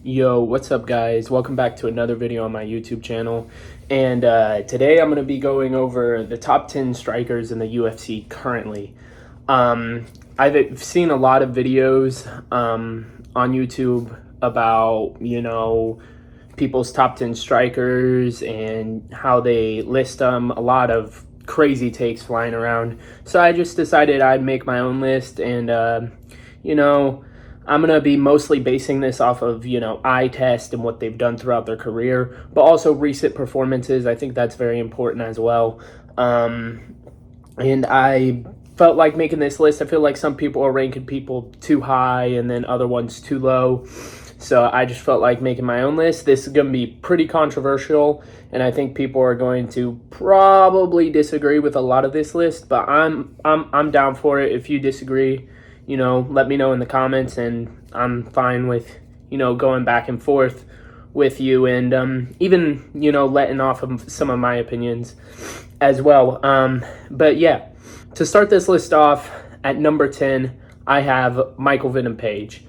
Yo, what's up guys? Welcome back to another video on my YouTube channel. And today I'm going to be going over the top 10 strikers in the UFC currently. I've seen a lot of videos on YouTube about, people's top 10 strikers and how they list them. A lot of crazy takes flying around. So I just decided I'd make my own list and, I'm going to be mostly basing this off of, eye test and what they've done throughout their career, but also recent performances. I think that's very important as well. And I felt like making this list. I feel like some people are ranking people too high and then other ones too low. So I just felt like making my own list. This is going to be pretty controversial, and I think people are going to probably disagree with a lot of this list, but I'm down for it. If you disagree, let me know in the comments, and I'm fine with, going back and forth with you and even, letting off of some of my opinions as well. But yeah, to start this list off, at number 10, I have Michael Venom Page.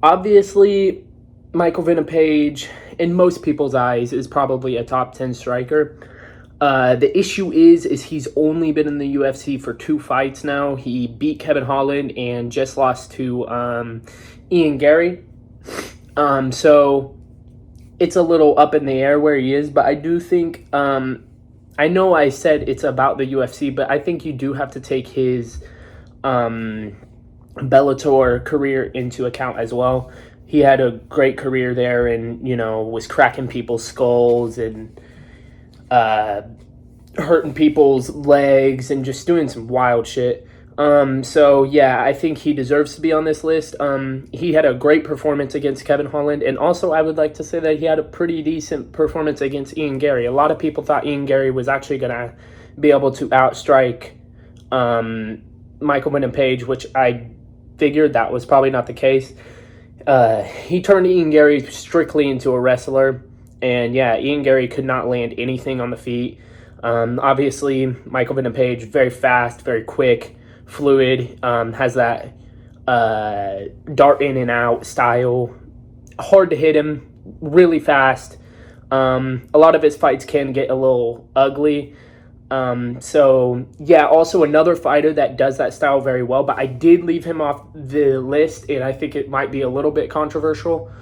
Obviously, Michael Venom Page, in most people's eyes, is probably a top 10 striker. The issue is he's only been in the UFC for 2 fights now. He beat Kevin Holland and just lost to Ian Gary. So it's a little up in the air where he is, but I do think, I know I said it's about the UFC, but I think you do have to take his Bellator career into account as well. He had a great career there and, was cracking people's skulls and hurting people's legs and just doing some wild shit. So yeah, I think he deserves to be on this list. He had a great performance against Kevin Holland, and also I would like to say that he had a pretty decent performance against Ian Gary. A lot of people thought Ian Gary was actually gonna be able to outstrike Michael Venom Page, which I figured that was probably not the case. He turned Ian Gary strictly into a wrestler. And yeah, Ian Gary could not land anything on the feet. Obviously, Michael Venom Page, very fast, very quick, fluid, has that dart in and out style. Hard to hit him, really fast. A lot of his fights can get a little ugly. So yeah, also another fighter that does that style very well, but I did leave him off the list, and I think it might be a little bit controversial.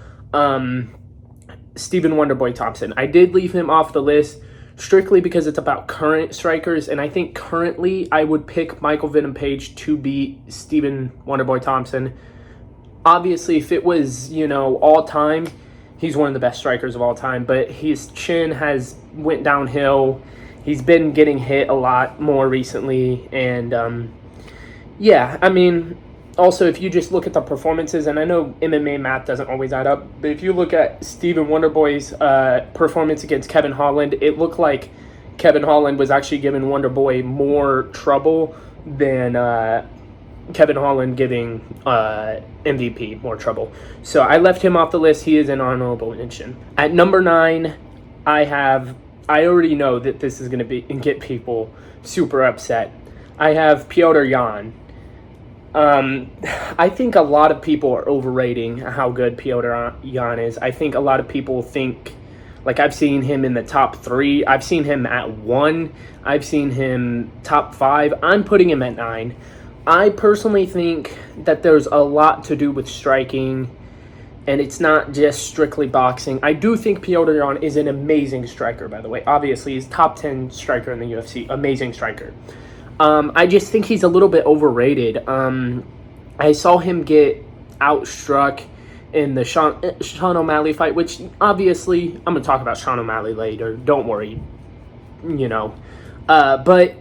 Stephen Wonderboy Thompson. I did leave him off the list strictly because it's about current strikers, and I think currently I would pick Michael Venom Page to beat Stephen Wonderboy Thompson. Obviously, if it was, all time, he's one of the best strikers of all time, but his chin has went downhill. He's been getting hit a lot more recently, and yeah, I mean, also, if you just look at the performances, and I know MMA math doesn't always add up, but if you look at Stephen Wonderboy's performance against Kevin Holland, it looked like Kevin Holland was actually giving Wonderboy more trouble than Kevin Holland giving MVP more trouble. So I left him off the list. He is an honorable mention. At number 9, I already know that this is going to get people super upset. I have Petr Yan. I think a lot of people are overrating how good Petr Yan is. I think a lot of people think, like, I've seen him in the top 3. I've seen him at 1. I've seen him top 5. I'm putting him at 9. I personally think that there's a lot to do with striking, and it's not just strictly boxing. I do think Petr Yan is an amazing striker, by the way. Obviously, he's top 10 striker in the UFC. Amazing striker. I just think he's a little bit overrated. I saw him get outstruck in the Sean O'Malley fight, which obviously I'm going to talk about Sean O'Malley later. Don't worry, But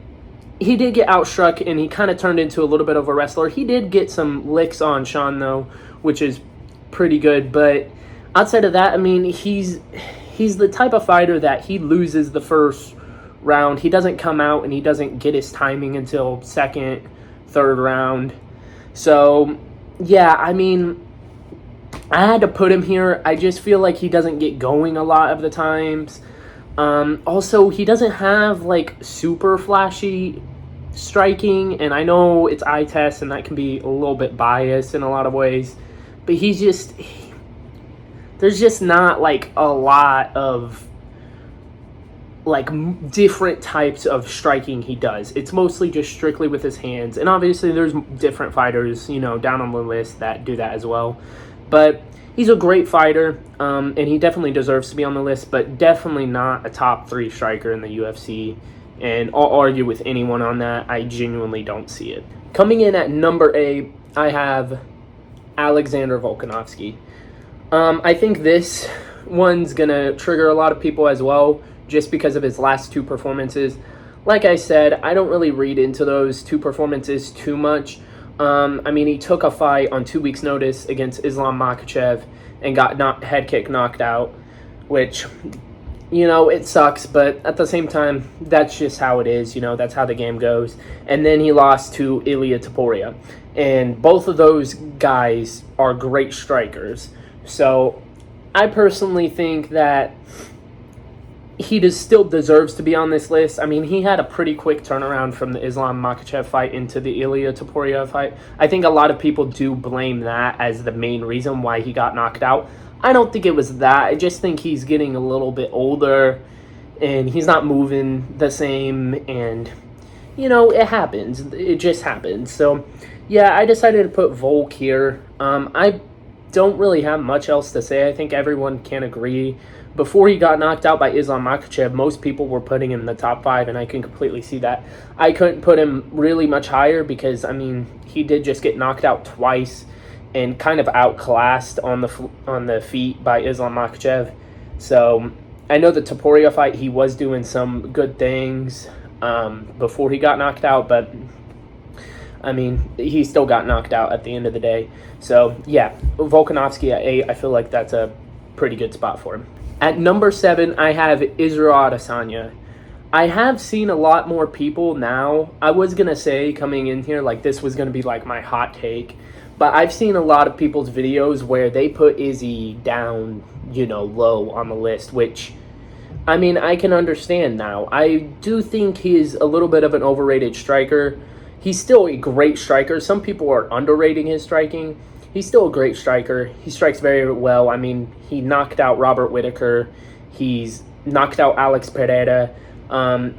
he did get outstruck, and he kind of turned into a little bit of a wrestler. He did get some licks on Sean, though, which is pretty good. But outside of that, I mean, he's the type of fighter that he loses the first round. He doesn't come out and he doesn't get his timing until second, third round. So yeah, I mean, I had to put him here. I just feel like he doesn't get going a lot of the times. Also, he doesn't have like super flashy striking, and I know it's eye test and that can be a little bit biased in a lot of ways, but he's just there's just not like a lot of like different types of striking he does. It's mostly just strictly with his hands, and obviously there's different fighters, you know, down on the list that do that as well. But he's a great fighter, and he definitely deserves to be on the list, but definitely not a top 3 striker in the UFC. And I'll argue with anyone on that. I genuinely don't see it. Coming in at number 8, I have Alexander Volkanovski. I think this one's gonna trigger a lot of people as well, just because of his last 2 performances. Like I said, I don't really read into those 2 performances too much. I mean, he took a fight on 2 weeks' notice against Islam Makhachev and got head kick knocked out, which, you know, it sucks, but at the same time, that's just how it is. You know, that's how the game goes. And then he lost to Ilia Topuria. And both of those guys are great strikers. So I personally think that he still deserves to be on this list. I mean, he had a pretty quick turnaround from the Islam Makhachev fight into the Ilia Topuria fight. I think a lot of people do blame that as the main reason why he got knocked out. I don't think it was that. I just think he's getting a little bit older and he's not moving the same, and, you know, it happens. It just happens. So, yeah, I decided to put Volk here. I don't really have much else to say. I think everyone can agree. Before he got knocked out by Islam Makhachev, most people were putting him in the top 5, and I can completely see that. I couldn't put him really much higher because, I mean, he did just get knocked out twice and kind of outclassed on the feet by Islam Makhachev. So I know the Topuria fight, he was doing some good things before he got knocked out, but I mean, he still got knocked out at the end of the day. So yeah, Volkanovski at 8, I feel like that's a pretty good spot for him. At number 7, I have Israel Adesanya. I have seen a lot more people now. I was going to say coming in here, like, this was going to be like my hot take, but I've seen a lot of people's videos where they put Izzy down, you know, low on the list, which, I mean, I can understand now. I do think he is a little bit of an overrated striker. He's still a great striker. Some people are underrating his striking. He's still a great striker. He strikes very well. I mean, he knocked out Robert Whittaker. He's knocked out Alex Pereira.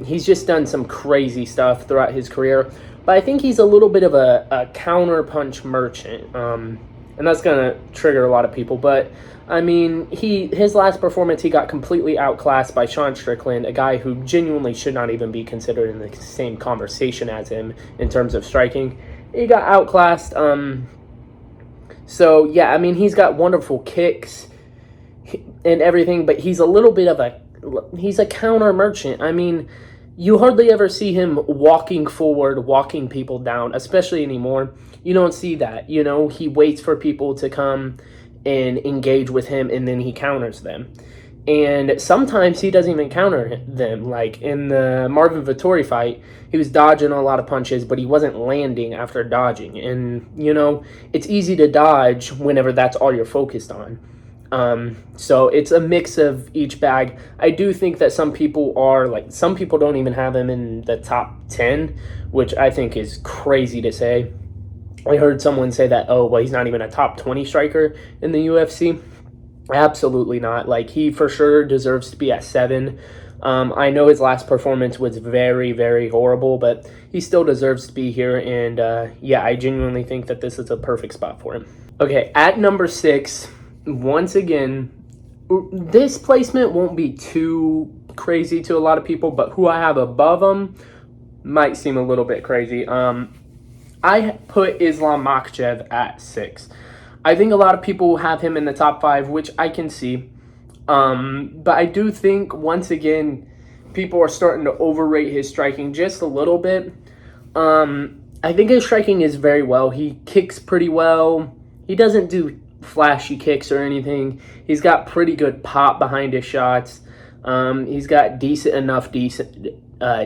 He's just done some crazy stuff throughout his career. But I think he's a little bit of a counter-punch merchant. And that's going to trigger a lot of people. But, I mean, his last performance, he got completely outclassed by Sean Strickland, a guy who genuinely should not even be considered in the same conversation as him in terms of striking. He got outclassed. So, yeah, I mean, he's got wonderful kicks and everything, but he's a little bit of he's a counter merchant. I mean, you hardly ever see him walking forward, walking people down, especially anymore. You don't see that. You know, he waits for people to come and engage with him, and then he counters them. And sometimes he doesn't even counter them. Like in the Marvin Vettori fight, he was dodging a lot of punches, but he wasn't landing after dodging. And, you know, it's easy to dodge whenever that's all you're focused on. So it's a mix of each bag. I do think that some people don't even have him in the top 10, which I think is crazy to say. I heard someone say that, oh, well, he's not even a top 20 striker in the UFC. Absolutely not. Like, he for sure deserves to be at 7. I know his last performance was very, very horrible, but he still deserves to be here. And yeah, I genuinely think that this is a perfect spot for him. Okay, at number 6, once again, this placement won't be too crazy to a lot of people, but who I have above him might seem a little bit crazy. I put Islam Makhachev at 6. I think a lot of people have him in the top 5, which I can see. But I do think, once again, people are starting to overrate his striking just a little bit. I think his striking is very well. He kicks pretty well. He doesn't do flashy kicks or anything. He's got pretty good pop behind his shots. He's got decent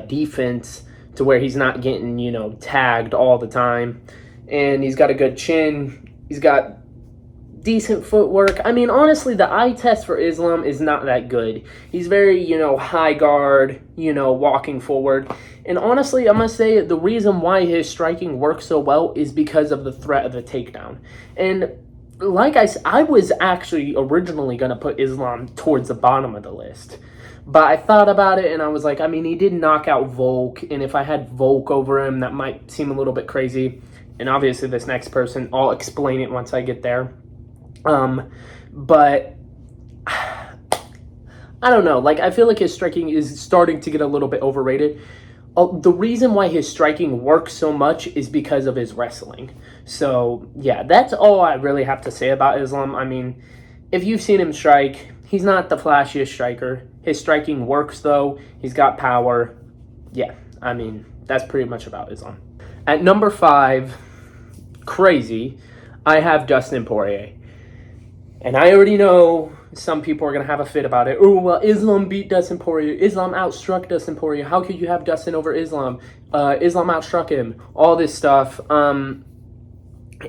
defense to where he's not getting, you know, tagged all the time. And he's got a good chin. He's got decent footwork. I mean, honestly, the eye test for Islam is not that good. He's very, you know, high guard, you know, walking forward. And honestly, I must say the reason why his striking works so well is because of the threat of the takedown. And I was actually originally going to put Islam towards the bottom of the list. But I thought about it and I was like, I mean, he did knock out Volk. And if I had Volk over him, that might seem a little bit crazy. And obviously this next person, I'll explain it once I get there. But I don't know. Like, I feel like his striking is starting to get a little bit overrated. The reason why his striking works so much is because of his wrestling. So, yeah, that's all I really have to say about Islam. I mean, if you've seen him strike, he's not the flashiest striker. His striking works, though. He's got power. Yeah, I mean, that's pretty much about Islam. At number 5, crazy, I have Dustin Poirier. And I already know some people are going to have a fit about it. Oh, well, Islam beat Dustin Poirier. Islam outstruck Dustin Poirier. How could you have Dustin over Islam? Islam outstruck him. All this stuff.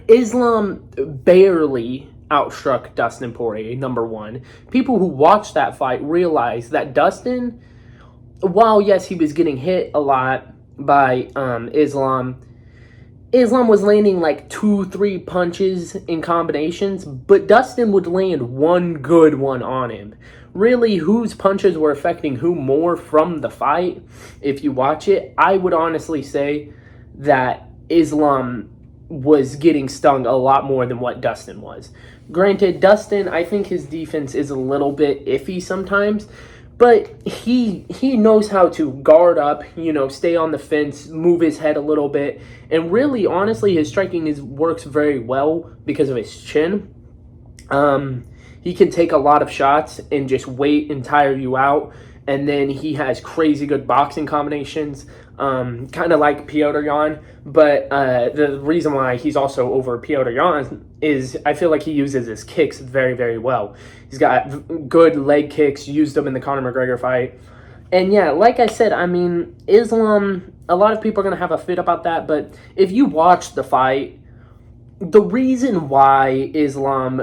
Islam barely outstruck Dustin Poirier, number 1. People who watched that fight realized that Dustin, while, yes, he was getting hit a lot by Islam was landing like 2-3 punches in combinations, but Dustin would land one good one on him. Really, whose punches were affecting who more from the fight, if you watch it, I would honestly say that Islam was getting stung a lot more than what Dustin was. Granted, Dustin, I think his defense is a little bit iffy sometimes, but he knows how to guard up, stay on the fence, move his head a little bit. And really, honestly, his striking works very well because of his chin. He can take a lot of shots and just wait and tire you out. And then he has crazy good boxing combinations, kind of like Petr Yan. But the reason why he's also over Petr Yan is I feel like he uses his kicks very, very well. He's got good leg kicks, used them in the Conor McGregor fight. And yeah, like I said, I mean, Islam, a lot of people are going to have a fit about that. But if you watch the fight, the reason why Islam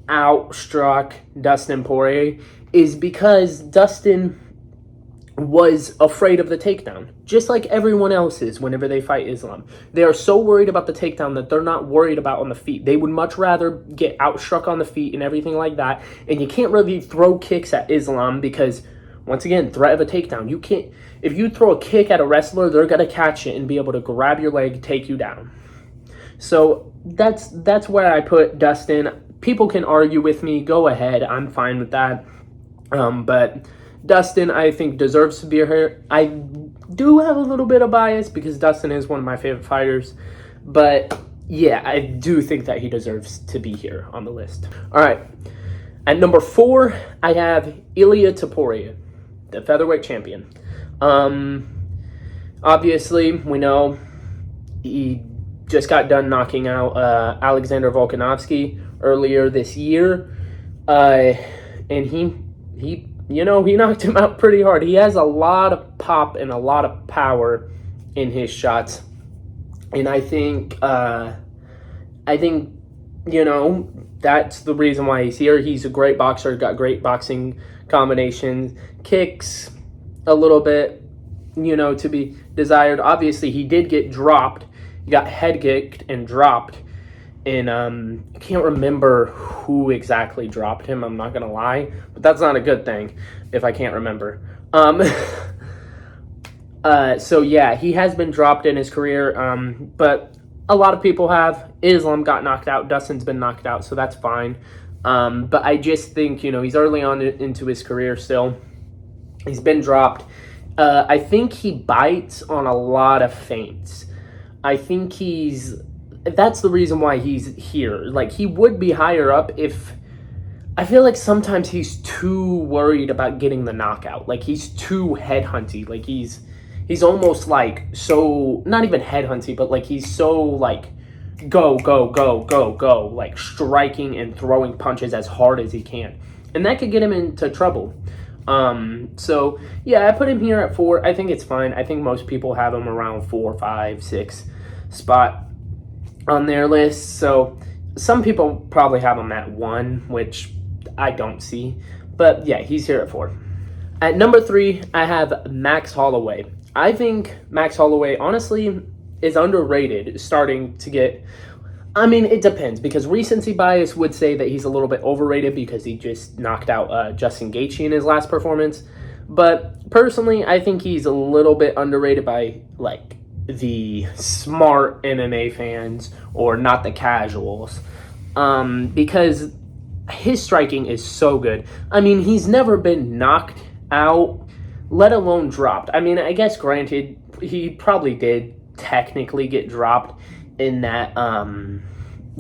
outstruck Dustin Poirier is because Dustin was afraid of the takedown, just like everyone else is whenever they fight Islam. They are so worried about the takedown that they're not worried about on the feet. They would much rather get outstruck on the feet and everything like that. And you can't really throw kicks at Islam because, once again, threat of a takedown. You can't. If you throw a kick at a wrestler, they're gonna catch it and be able to grab your leg, take you down. So that's where I put Dustin. People can argue with me. Go ahead. I'm fine with that. But Dustin, I think, deserves to be here. I do have a little bit of bias because Dustin is one of my favorite fighters. But yeah, I do think that he deserves to be here on the list. All right. At number 4, I have Ilia Topuria, the featherweight champion. Obviously, we know he just got done knocking out Alexander Volkanovski earlier this year. And he knocked him out pretty hard. He has a lot of pop and a lot of power in his shots. And I think, that's the reason why he's here. He's a great boxer, got great boxing combinations, kicks a little bit, to be desired. Obviously, he did get dropped. He got head kicked and dropped. And I can't remember who exactly dropped him, I'm not going to lie. But that's not a good thing if I can't remember. So, yeah, he has been dropped in his career. But a lot of people have. Islam got knocked out. Dustin's been knocked out, so that's fine. But I just think, he's early on into his career still. He's been dropped. I think he bites on a lot of feints. I think that's the reason why he's here. Like, he would be higher up if... I feel like sometimes he's too worried about getting the knockout. Like, he's too headhunty. Like, he's almost like so... Not even headhunty, but like he's so like... Go, go, go, go, go. Like, striking and throwing punches as hard as he can. And that could get him into trouble. So, yeah, I put him here at 4. I think it's fine. I think most people have him around 4, 5, 6 spot on their list. So some people probably have him at 1, which I don't see. But yeah, he's here at 4. At number 3, I have Max Holloway. I think Max Holloway, honestly, is underrated, starting to get... I mean, it depends, because recency bias would say that he's a little bit overrated because he just knocked out Justin Gaethje in his last performance. But personally, I think he's a little bit underrated by like the smart MMA fans or not the casuals, because his striking is so good. I mean, he's never been knocked out, let alone dropped. I mean, I guess granted, he probably did technically get dropped in that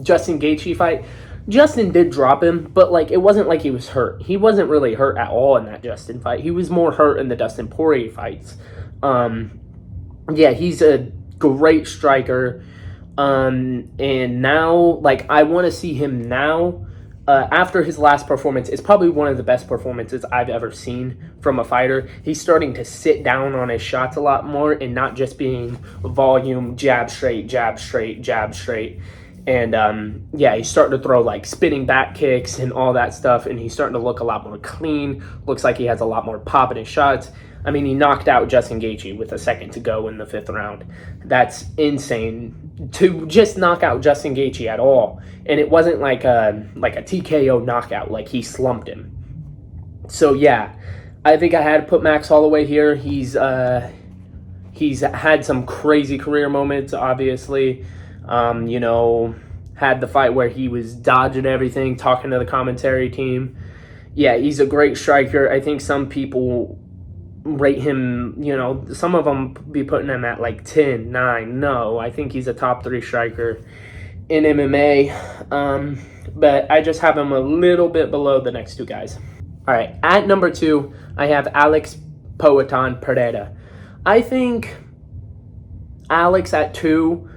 Justin Gaethje fight. Justin did drop him, but like it wasn't like he was hurt. He wasn't really hurt at all in that Justin fight. He was more hurt in the Dustin Poirier fights. Yeah, he's a great striker. And now, like, I want to see him now. After his last performance, it's probably one of the best performances I've ever seen from a fighter. He's starting to sit down on his shots a lot more and not just being volume, jab straight, jab straight, jab straight. And yeah, he's starting to throw like spinning back kicks and all that stuff, and he's starting to look a lot more clean. Looks like he has a lot more pop in his shots. I mean, he knocked out Justin Gaethje with a second to go in the 5th round. That's insane to just knock out Justin Gaethje at all. And it wasn't like a TKO knockout, like he slumped him. So yeah, I think I had to put Max Holloway here. He's had some crazy career moments, obviously. You know, had the fight where he was dodging everything, talking to the commentary team. Yeah, he's a great striker. I think some people rate him, you know, some of them be putting him at like 10, 9. No, I think he's a top 3 striker in MMA. But I just have him a little bit below the next 2 guys. All right, at number 2, I have Alex Poatan Pereira. I think Alex at 2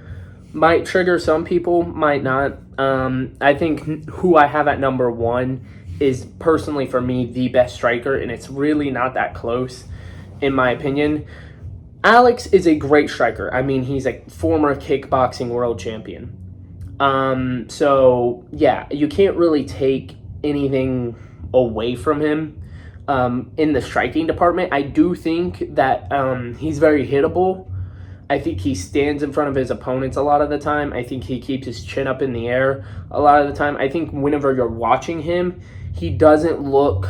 might trigger some people, might not. I think who I have at number 1 is personally for me the best striker, and it's really not that close in my opinion. Alex is a great striker. I mean, he's a former kickboxing world champion. So yeah, you can't really take anything away from him in the striking department. I do think that he's very hittable. I think he stands in front of his opponents a lot of the time. I think he keeps his chin up in the air a lot of the time. I think whenever you're watching him, he does not look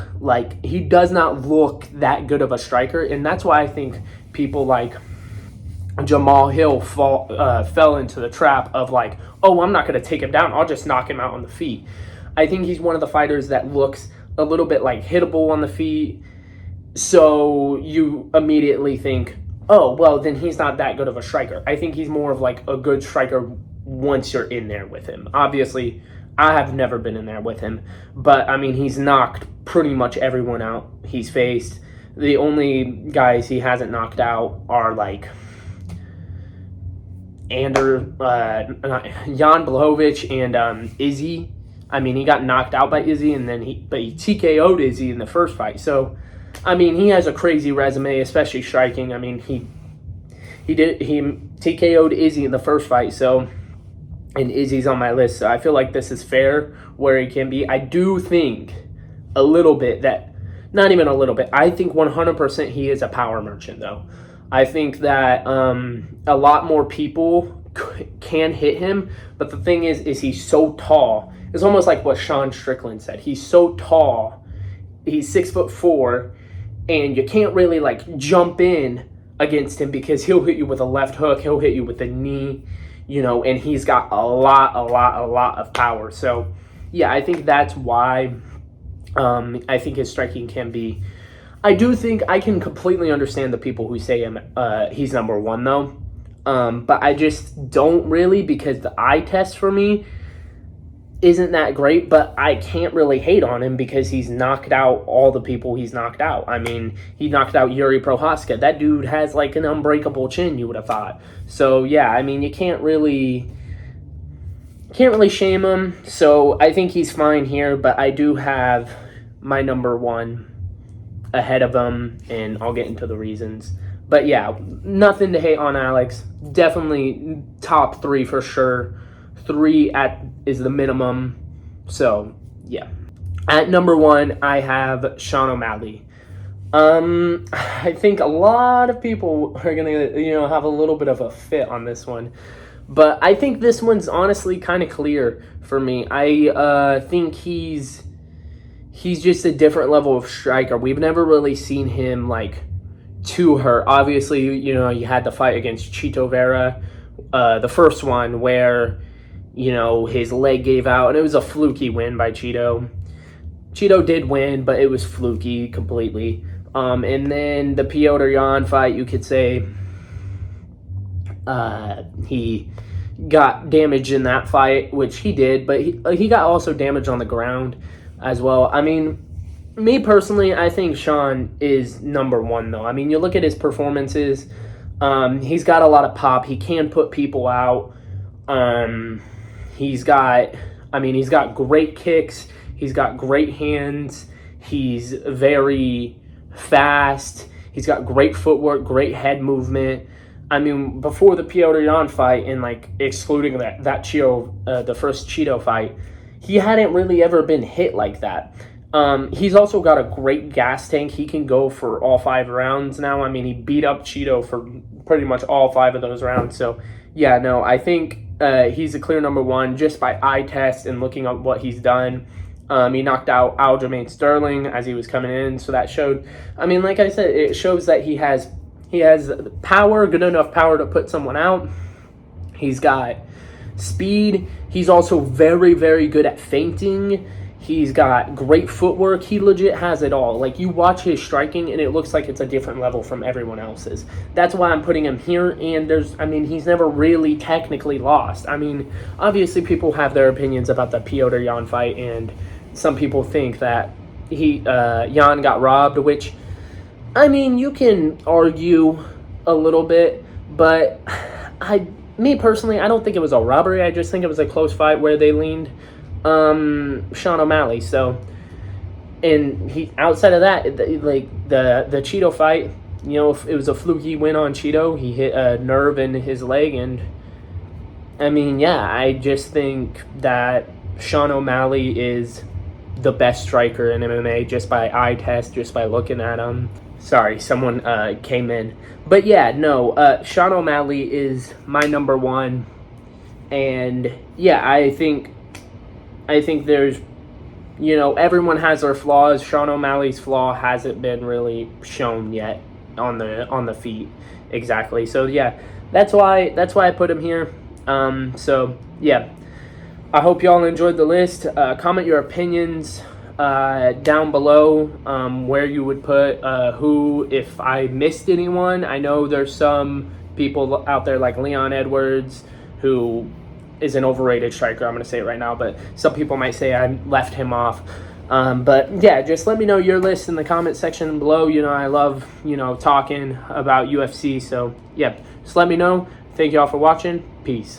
that good of a striker. And that's why I think people like Jamal Hill fell into the trap of like, oh, I'm not going to take him down. I'll just knock him out on the feet. I think he's one of the fighters that looks a little bit like hittable on the feet. So you immediately think, oh, well, then he's not that good of a striker. I think he's more of like a good striker once you're in there with him. Obviously, I have never been in there with him, but I mean, he's knocked pretty much everyone out he's faced. The only guys he hasn't knocked out are like Jan Blachowicz and Izzy. I mean, he got knocked out by Izzy, and then he TKO'd Izzy in the first fight. So, I mean, he has a crazy resume, especially striking. I mean, he TKO'd Izzy in the first fight, so, and Izzy's on my list, so I feel like this is fair where he can be. I do think a little bit that, not even a little bit, I think 100% he is a power merchant, though. I think that a lot more people can hit him, but the thing is he's so tall. It's almost like what Sean Strickland said. He's so tall. He's 6'4", and you can't really like jump in against him because he'll hit you with a left hook. He'll hit you with a knee, you know, and he's got a lot of power. So, yeah, I think that's why I think his striking can be. I do think I can completely understand the people who say he's number 1, though. But I just don't really, because the eye test for me isn't that great, but I can't really hate on him because he's knocked out all the people he's knocked out. I mean, he knocked out Yuri Prohaska. That dude has like an unbreakable chin, you would have thought. So, yeah, I mean, you can't really shame him. So, I think he's fine here, but I do have my number 1 ahead of him, and I'll get into the reasons. But yeah, nothing to hate on Alex. Definitely top 3 for sure. 3 is the minimum. So yeah. At number 1, I have Sean O'Malley. I think a lot of people are gonna, have a little bit of a fit on this one. But I think this one's honestly kind of clear for me. I think he's just a different level of striker. We've never really seen him like too hurt. Obviously, you had the fight against Chito Vera, the first one where his leg gave out, and it was a fluky win by Chito. Chito did win, but it was fluky completely. And then the Piotr Jan fight, you could say he got damaged in that fight, which he did, but he got also damaged on the ground as well. I mean, me personally, I think Sean is number one, though. I mean, you look at his performances, he's got a lot of pop. He can put people out. He's got great kicks. He's got great hands. He's very fast. He's got great footwork, great head movement. I mean, before the Piotr Jan fight, and like excluding that Chito, the first Cheeto fight, he hadn't really ever been hit like that. He's also got a great gas tank. He can go for all 5 rounds now. I mean, he beat up Cheeto for pretty much all 5 of those rounds. So, yeah, no, I think he's a clear number one just by eye test and looking at what he's done. He knocked out Aljamain Sterling as he was coming in, so that showed. I mean, like I said, it shows that he has power, good enough power to put someone out. He's got speed. He's also very, very good at feinting. He's got great footwork. He legit has it all. Like, you watch his striking, and it looks like it's a different level from everyone else's. That's why I'm putting him here, and he's never really technically lost. I mean, obviously people have their opinions about the Piotr Jan fight, and some people think that Jan got robbed, which, I mean, you can argue a little bit, but me personally, I don't think it was a robbery. I just think it was a close fight where they leaned Sean O'Malley. So, and he, outside of that, like the Cheeto fight, it was a fluky win on Cheeto. He hit a nerve in his leg, and I mean, yeah, I just think that Sean O'Malley is the best striker in MMA just by eye test, just by looking at him. Sorry, someone came in. But yeah, no, Sean O'Malley is my number one. And yeah, I think there's, everyone has their flaws. Sean O'Malley's flaw hasn't been really shown yet on the feet exactly. So yeah, that's why I put him here. So yeah, I hope y'all enjoyed the list. Comment your opinions down below, where you would put who, if I missed anyone. I know there's some people out there like Leon Edwards, who is an overrated striker. I'm going to say it right now, but some people might say I left him off. But yeah, just let me know your list in the comment section below. I love, talking about UFC. So yeah, just let me know. Thank y'all for watching. Peace.